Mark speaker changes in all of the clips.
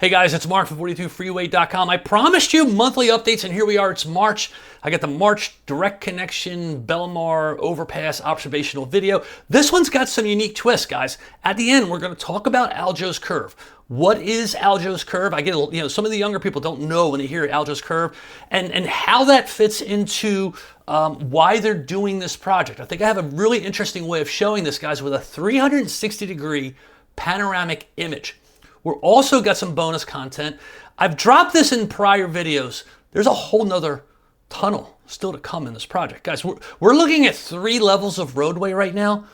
Speaker 1: Hey guys, it's Mark from 42freeway.com. I promised you monthly updates, and here we are. It's March. I got the March direct connection Bellmawr overpass observational video. This one's got some unique twists, guys. At the end, we're going to talk about Aljo's curve. What is Aljo's curve? I get, some of the younger people don't know when they hear Aljo's curve, and how that fits into why they're doing this project. I think I have a really interesting way of showing this, guys, with a 360-degree panoramic image. We're also got some bonus content. I've dropped this in prior videos. There's a whole nother tunnel still to come in this project. Guys, we're looking at 3 levels of roadway right now.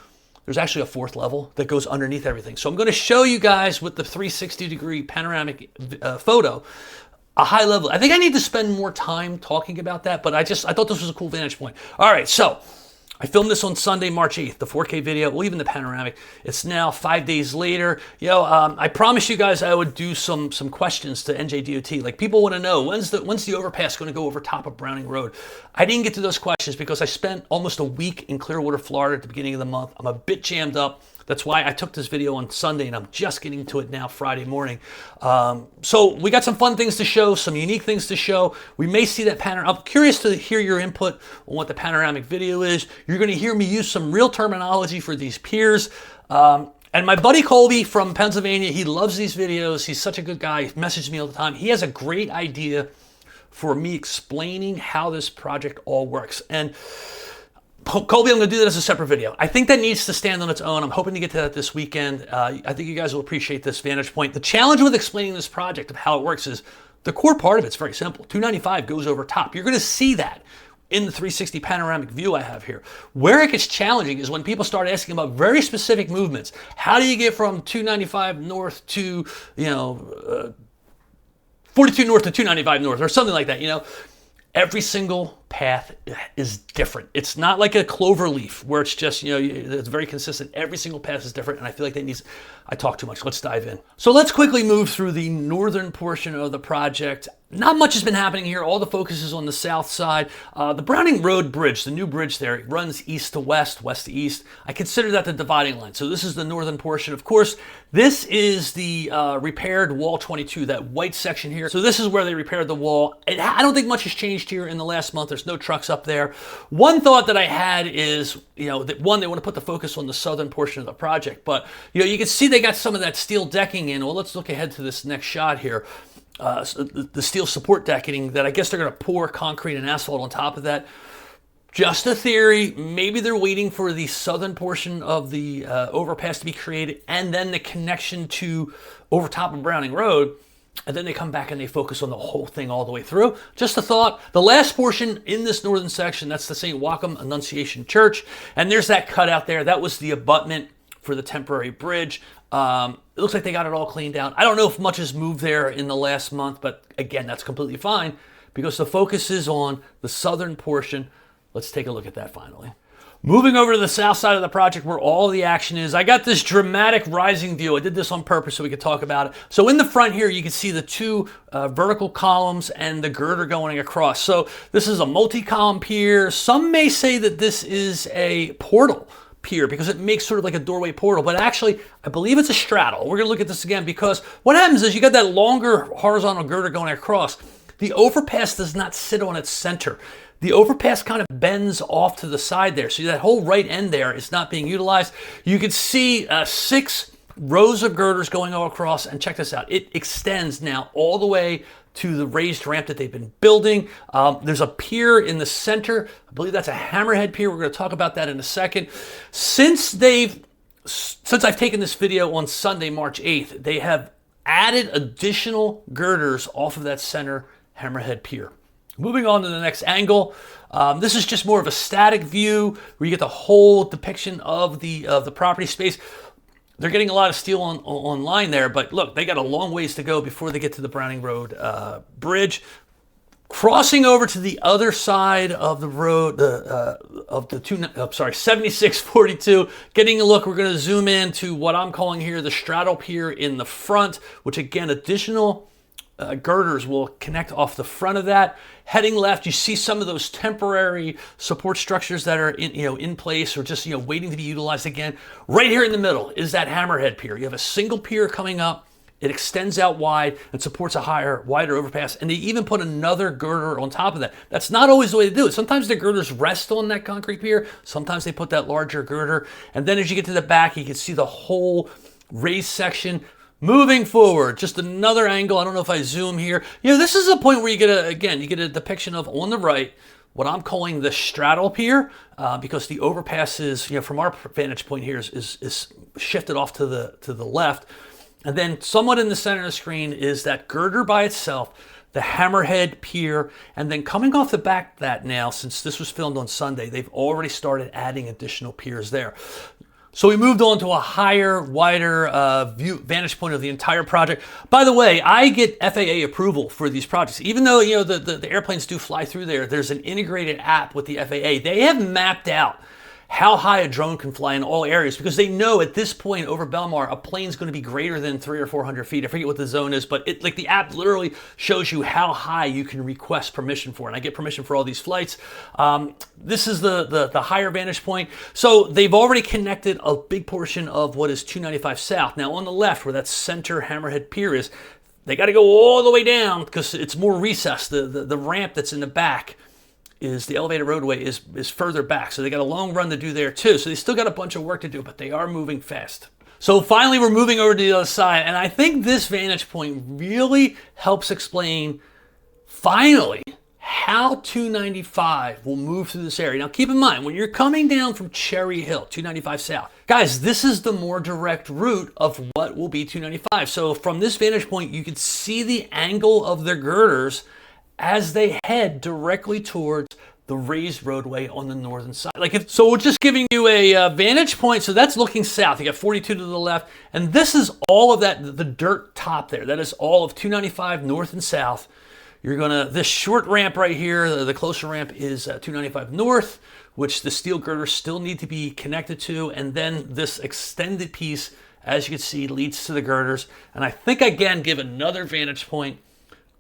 Speaker 1: There's actually a 4th level that goes underneath everything. So I'm going to show you guys with the 360-degree panoramic photo a high level. I think I need to spend more time talking about that, but I thought this was a cool vantage point. All right, so I filmed this on Sunday, March 8th, the 4K video, well, even the panoramic. It's now 5 days later. I promised you guys I would do some questions to NJDOT. Like, people want to know, when's the overpass going to go over top of Browning Road? I didn't get to those questions because I spent almost a week in Clearwater, Florida at the beginning of the month. I'm a bit jammed up. That's why I took this video on Sunday, and I'm just getting to it now Friday morning. So we got some fun things to show, some unique things to show. We may see that panoramic. I'm curious to hear your input on what the panoramic video is. You're going to hear me use some real terminology for these piers. And my buddy Colby from Pennsylvania, he loves these videos. He's such a good guy. He messages me all the time. He has a great idea for me explaining how this project all works. And Colby, I'm going to do that as a separate video. I think that needs to stand on its own. I'm hoping to get to that this weekend. I think you guys will appreciate this vantage point. The challenge with explaining this project of how it works is the core part of it's very simple. 295 goes over top. You're going to see that in the 360 panoramic view I have here. Where it gets challenging is when people start asking about very specific movements. How do you get from 295 north to, 42 north to 295 north or something like that, Every single path is different. It's not like a clover leaf where it's just, it's very consistent. Every single path is different, and I feel like I talk too much. Let's dive in. So let's quickly move through the northern portion of the project. Not much has been happening here. All the focus is on the south side. The Browning Road Bridge, the new bridge there, it runs east to west, west to east. I consider that the dividing line. So this is the northern portion. Of course, this is the repaired wall 22, that white section here. So this is where they repaired the wall. I don't think much has changed here in the last month. There's no trucks up there. One thought that I had is, that one, they want to put the focus on the southern portion of the project. But, you can see they got some of that steel decking in. Well, let's look ahead to this next shot here. The steel support decking that I guess they're going to pour concrete and asphalt on top of that. Just a theory. Maybe they're waiting for the southern portion of the overpass to be created and then the connection to over top of Browning Road. And then they come back and they focus on the whole thing all the way through. Just a thought. The last portion in this northern section, that's the St. Joachim Annunciation Church. And there's that cutout there. That was the abutment for the temporary bridge. It looks like they got it all cleaned out. I don't know if much has moved there in the last month, but again, that's completely fine because the focus is on the southern portion. Let's take a look at that finally. Moving over to the south side of the project where all the action is, I got this dramatic rising view. I did this on purpose so we could talk about it. So in the front here, you can see the 2 vertical columns and the girder going across. So this is a multi-column pier. Some may say that this is a portal pier because it makes sort of like a doorway portal, but actually I believe it's a straddle. We're going to look at this again because what happens is you got that longer horizontal girder going across. The overpass does not sit on its center. The overpass kind of bends off to the side there. So that whole right end there is not being utilized. You can see 6 rows of girders going all across, and check this out. It extends now all the way to the raised ramp that they've been building. There's a pier in the center. I believe that's a hammerhead pier. We're going to talk about that in a second. Since I've taken this video on Sunday, March 8th, they have added additional girders off of that center hammerhead pier. Moving on to the next angle. This is just more of a static view where you get the whole depiction of the property space. They're getting a lot of steel online there, but look, they got a long ways to go before they get to the Browning Road bridge. Crossing over to the other side of the road, of the 7642, getting a look, we're going to zoom in to what I'm calling here the straddle pier in the front, which again, additional girders will connect off the front of that. Heading left, you see some of those temporary support structures that are in place or just waiting to be utilized again. Right here in the middle is that hammerhead pier. You have a single pier coming up It extends out wide and supports a wider overpass. And they even put another girder on top of that. That's not always the way to do it. Sometimes the girders rest on that concrete pier. Sometimes they put that larger girder. And then as you get to the back, you can see the whole raised section moving forward. Just another angle. I don't know if I zoom here. This is a point where you get a depiction of, on the right, what I'm calling the straddle pier, because the overpass is, from our vantage point here, is shifted off to the left. And then somewhat in the center of the screen is that girder by itself, the hammerhead pier, and then coming off the back of that now, since this was filmed on Sunday, they've already started adding additional piers there. So we moved on to a higher, wider vantage point of the entire project. By the way, I get FAA approval for these projects. Even though the airplanes do fly through there, there's an integrated app with the FAA. They have mapped out how high a drone can fly in all areas, because they know at this point over Bellmawr, a plane's going to be greater than 300 or 400 feet. I forget what the zone is, but the app literally shows you how high you can request permission for. And I get permission for all these flights. This is the higher vantage point. So they've already connected a big portion of what is 295 South. Now on the left, where that center hammerhead pier is, they got to go all the way down because it's more recessed. The ramp that's in the back, is the elevated roadway is further back. So they got a long run to do there too. So they still got a bunch of work to do, but they are moving fast. So finally, we're moving over to the other side. And I think this vantage point really helps explain, finally, how 295 will move through this area. Now, keep in mind, when you're coming down from Cherry Hill, 295 South, guys, this is the more direct route of what will be 295. So from this vantage point, you can see the angle of their girders as they head directly towards the raised roadway on the northern side. So we're just giving you a vantage point. So that's looking south. You got 42 to the left. And this is all of that, the dirt top there. That is all of 295 north and south. This short ramp right here, the closer ramp is 295 north, which the steel girders still need to be connected to. And then this extended piece, as you can see, leads to the girders. And I think, again, give another vantage point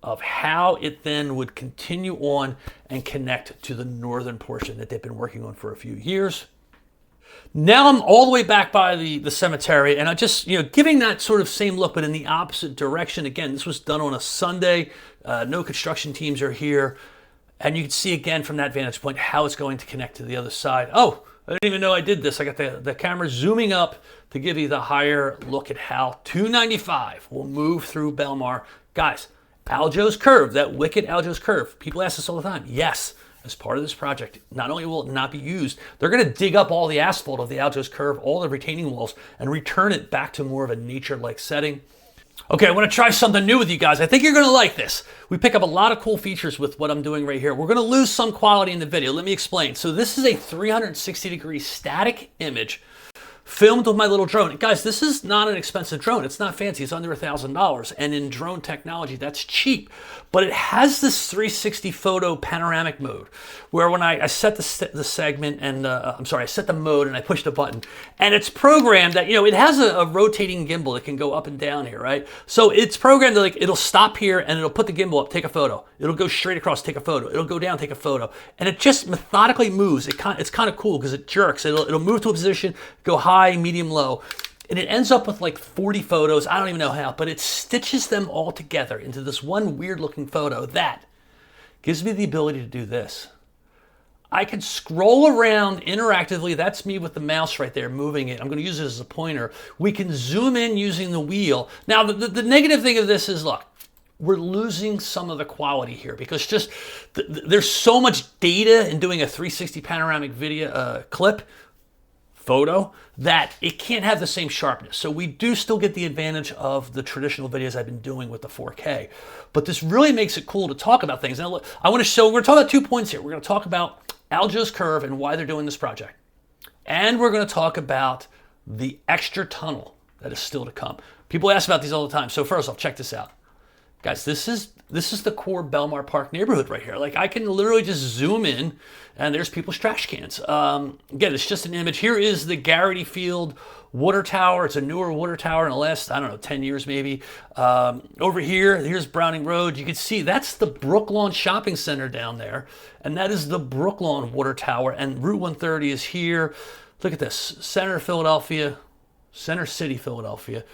Speaker 1: of how it then would continue on and connect to the northern portion that they've been working on for a few years. Now I'm all the way back by the cemetery, and I just, giving that sort of same look, but in the opposite direction. Again, this was done on a Sunday. No construction teams are here. And you can see again from that vantage point how it's going to connect to the other side. Oh, I didn't even know I did this. I got the camera zooming up to give you the higher look at how 295 will move through Bellmawr. Guys, Aljo's curve, that wicked Aljo's curve. People ask us all the time. Yes, as part of this project, not only will it not be used, they're going to dig up all the asphalt of the Aljo's curve, all the retaining walls, and return it back to more of a nature-like setting. Okay, I want to try something new with you guys. I think you're going to like this. We pick up a lot of cool features with what I'm doing right here. We're going to lose some quality in the video. Let me explain. So this is a 360-degree static image filmed with my little drone. And guys, this is not an expensive drone. It's not fancy. It's under $1,000. And in drone technology, that's cheap. But it has this 360 photo panoramic mode, where when I set the segment and, I set the mode and I push the button, and it's programmed that, it has a rotating gimbal that can go up and down here, right? So it's programmed that it'll stop here and it'll put the gimbal up, take a photo. It'll go straight across, take a photo. It'll go down, take a photo. And it just methodically moves. It's kind of cool because it jerks. It'll move to a position, go high, medium, low. And it ends up with like 40 photos. I don't even know how, but it stitches them all together into this one weird looking photo that gives me the ability to do this. I can scroll around interactively. That's me with the mouse right there, moving it. I'm going to use it as a pointer. We can zoom in using the wheel. Now, the negative thing of this is, look, we're losing some of the quality here because just there's so much data in doing a 360 panoramic video photo that it can't have the same sharpness. So we do still get the advantage of the traditional videos I've been doing with the 4K. But this really makes it cool to talk about things. Now, look, we're going to talk about 2 points here. We're going to talk about Aljo's curve and why they're doing this project. And we're going to talk about the extra tunnel that is still to come. People ask about these all the time. So first off, check this out. Guys, this is the core Bellmawr Park neighborhood right here. Like, I can literally just zoom in and there's people's trash cans. Again, it's just an image. Here is the Garrity Field water tower. It's a newer water tower in the last, 10 years maybe. Over here's Browning Road. You can see that's the Brooklawn Shopping Center down there. And that is the Brooklawn water tower. And Route 130 is here. Look at this, Center City, Philadelphia.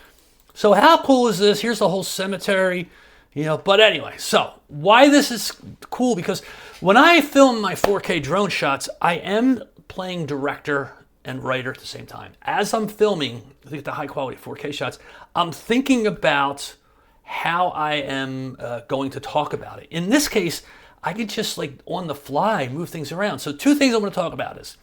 Speaker 1: So how cool is this? Here's the whole cemetery, you know. But anyway, so why this is cool, because when I film my 4K drone shots, I am playing director and writer at the same time. As I'm filming the high quality 4K shots, I'm thinking about how I am going to talk about it. In this case, I can just like on the fly move things around. So two things I want to talk about is,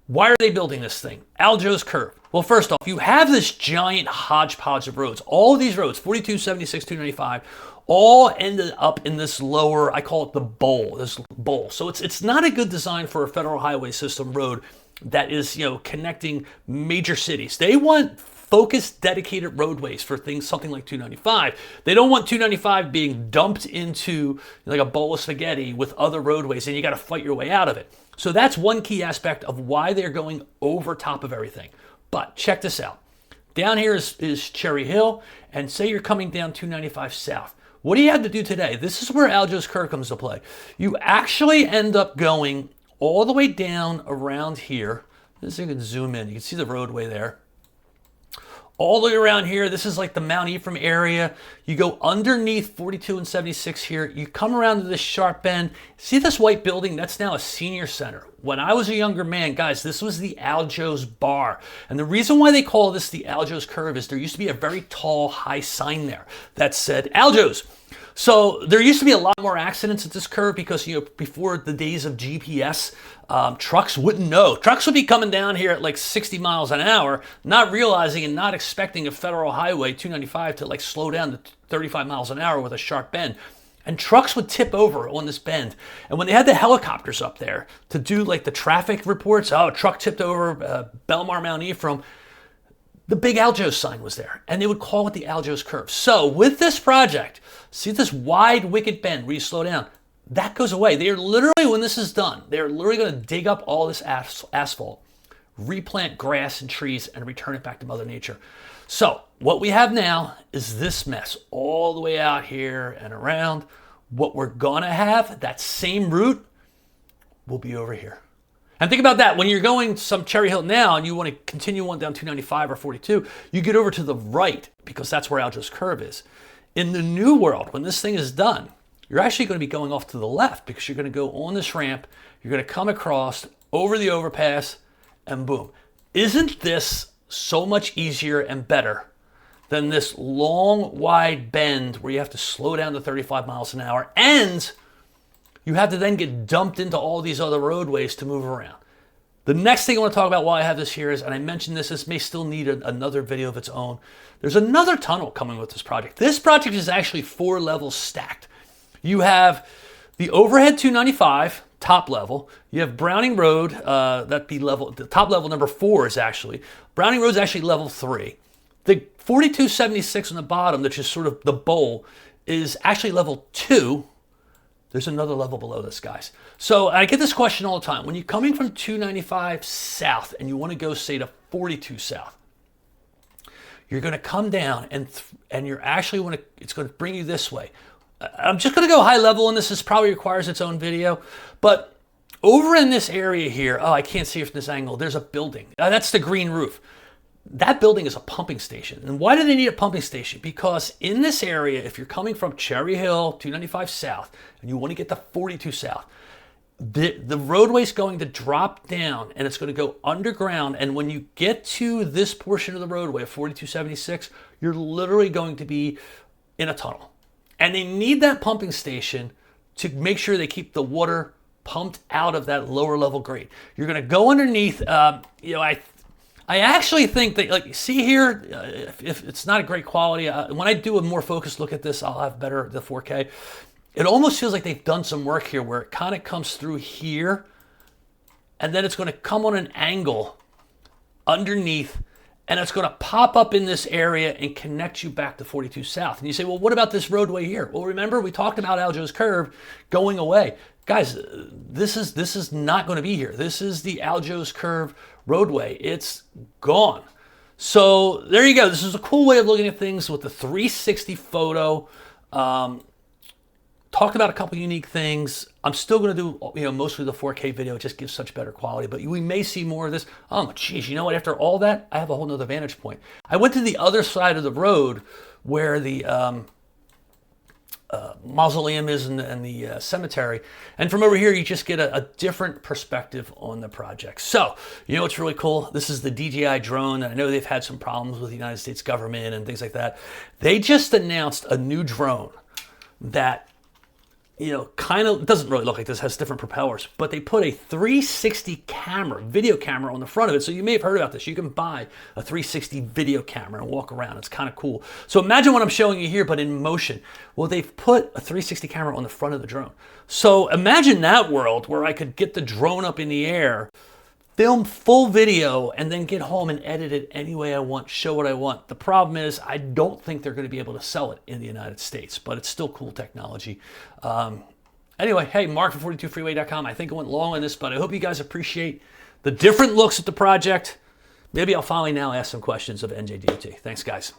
Speaker 1: why are they building this thing? Aljo's curve. Well, first off, you have this giant hodgepodge of roads. All of these roads, 42, 76, 295, all ended up in this lower, I call it the bowl, this bowl. So it's not a good design for a federal highway system road that is, you know, connecting major cities. They want focused, dedicated roadways for things, something like 295. They don't want 295 being dumped into like a bowl of spaghetti with other roadways and you got to fight your way out of it. So that's one key aspect of why they're going over top of everything. But check this out. Down here is Cherry Hill, and say you're coming down 295 south. What do you have to do today? This is where Aljo's curve comes to play. You actually end up going all the way down around here. This you can zoom in. You can see the roadway there. All the way around here, this is like the Mount Ephraim area. You go underneath 42 and 76 here. You come around to this sharp bend. See this white building? That's now a senior center. When I was a younger man, guys, this was the Aljo's bar. And the reason why they call this the Aljo's curve is there used to be a very tall, high sign there that said Aljo's. So there used to be a lot more accidents at this curve because, you know, before the days of GPS, trucks wouldn't know. Trucks would be coming down here at like 60 miles an hour, not realizing and not expecting a federal highway 295 to like slow down to 35 miles an hour with a sharp bend. And trucks would tip over on this bend. And when they had the helicopters up there to do like the traffic reports, oh, a truck tipped over Bellmawr Mount Ephraim, the big Aljo's sign was there, and they would call it the Aljo's curve. So with this project, see this wide, wicked bend where you slow down? That goes away. They are literally, when this is done, they're literally going to dig up all this asphalt, replant grass and trees, and return it back to Mother Nature. So what we have now is this mess all the way out here and around. What we're going to have, that same route, will be over here. And think about that. When you're going some Cherry Hill now and you want to continue on down 295 or 42, you get over to the right because that's where Aljo's curve is. In the new world, when this thing is done, you're actually going to be going off to the left because you're going to go on this ramp, you're going to come across over the overpass, and boom. Isn't this so much easier and better than this long, wide bend where you have to slow down to 35 miles an hour and you have to then get dumped into all these other roadways to move around? The next thing I want to talk about why I have this here is, and I mentioned this may still need another video of its own. There's another tunnel coming with this project. This project is actually 4 levels stacked. You have the overhead 295, top level. You have Browning Road, that'd be level, the top level number 4 is actually, Browning Road's actually level 3. The 4276 on the bottom, which is sort of the bowl, is actually level 2. There's another level below this, guys. So I get this question all the time. When you're coming from 295 south and you want to go, say, to 42 south, you're going to come down and you're actually it's going to bring you this way. I'm just going to go high level, and this probably requires its own video. But over in this area here, oh, I can't see it from this angle. There's a building. That's the green roof. That building is a pumping station. And why do they need a pumping station? Because in this area, if you're coming from Cherry Hill, 295 south, and you want to get to 42 south, the roadway's going to drop down and it's going to go underground. And when you get to this portion of the roadway, 4276, you're literally going to be in a tunnel. And they need that pumping station to make sure they keep the water pumped out of that lower level grade. You're going to go underneath, I actually think that, like, see here, if it's not a great quality, when I do a more focused look at this, I'll have better the 4K. It almost feels like they've done some work here where it kind of comes through here and then it's going to come on an angle underneath and it's going to pop up in this area and connect you back to 42 south. And you say, well, what about this roadway here? Well, remember we talked about Aljo's curve going away. Guys, this is not going to be here. This is the Aljo's curve roadway. It's gone. So there you go. This is a cool way of looking at things with the 360 photo. Talked about a couple unique things. I'm still going to do, mostly the 4K video. It just gives such better quality, but we may see more of this. Oh, geez, you know what? After all that, I have a whole nother vantage point. I went to the other side of the road where the mausoleum is and the cemetery. And from over here, you just get a different perspective on the project. So, you know what's really cool? This is the DJI drone. I know they've had some problems with the United States government and things like that. They just announced a new drone that kind of doesn't really look like this, has different propellers, but they put a 360 camera, video camera on the front of it. So you may have heard about this. You can buy a 360 video camera and walk around. It's kind of cool. So imagine what I'm showing you here, but in motion. Well, they've put a 360 camera on the front of the drone. So imagine that world where I could get the drone up in the air, film full video, and then get home and edit it any way I want, show what I want. The problem is I don't think they're going to be able to sell it in the United States, but it's still cool technology. Anyway, hey, Mark from 42freeway.com. I think I went long on this, but I hope you guys appreciate the different looks at the project. Maybe I'll finally now ask some questions of NJDOT. Thanks, guys.